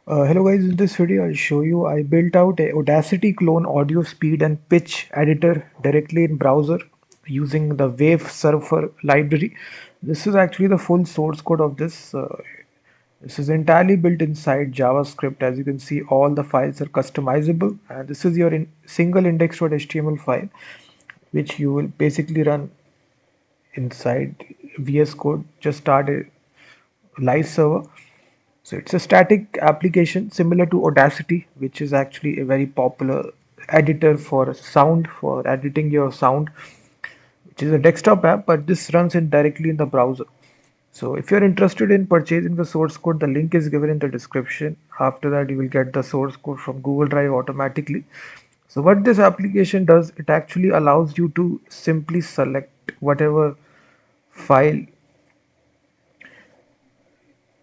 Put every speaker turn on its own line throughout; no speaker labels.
Hello guys, in this video I'll show you I built out a Audacity clone audio speed and pitch editor directly in browser using the Wavesurfer library. This is actually the full source code of this. This is entirely built inside JavaScript. As you can see, all the files are customizable, and this is your single index.html file, which you will basically run inside VS Code. Just start a live server. So it's a static application similar to Audacity, which is actually a very popular editor for sound, for editing your sound, which is a desktop app, but this runs in directly in the browser. So if you're interested in purchasing the source code, the link is given in the description. After that, you will get the source code from Google Drive automatically. So what this application does, it actually allows you to simply select whatever file.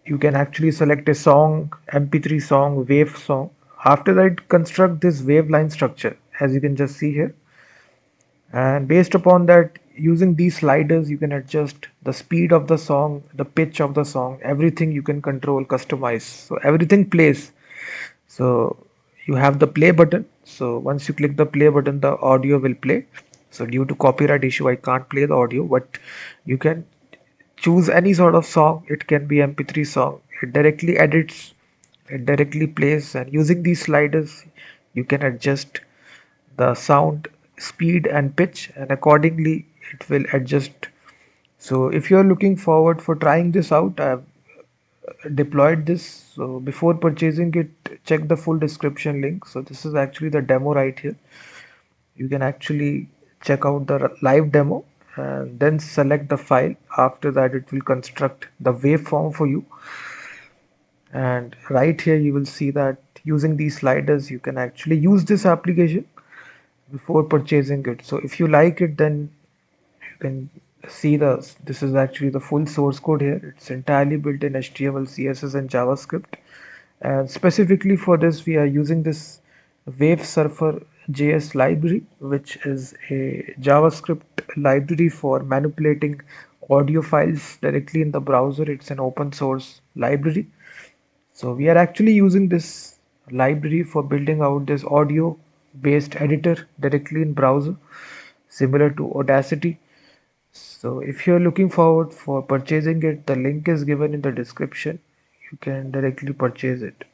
You can actually select a song, mp3 song, wave song. After that, construct this wave line structure, as you can just see here. And based upon that, using these sliders, you can adjust the speed of the song, the pitch of the song, everything you can control, customize. So everything plays. So you have the play button. So once you click the play button, the audio will play. So due to copyright issue, I can't play the audio, but you can choose any sort of song. It can be mp3 song. It directly edits, it directly plays, and using these sliders you can adjust the sound, speed and pitch, and accordingly it will adjust. So if you are looking forward for trying this out, I have deployed this. So before purchasing it, check the full description link. So this is actually the demo right here. You can actually check out the live demo and then select the file. After that, it will construct the waveform for you. And right here you will see that using these sliders you can actually use this application before purchasing it. So if you like it, then you can see this is actually the full source code here. It's entirely built in HTML, CSS and JavaScript. And specifically for this, we are using this Wavesurfer.js library, which is a JavaScript library for manipulating audio files directly in the browser. It's an open source library. So we are actually using this library for building out this audio based editor directly in browser, similar to Audacity. So if you're looking forward for purchasing it, the link is given in the description. You can directly purchase it.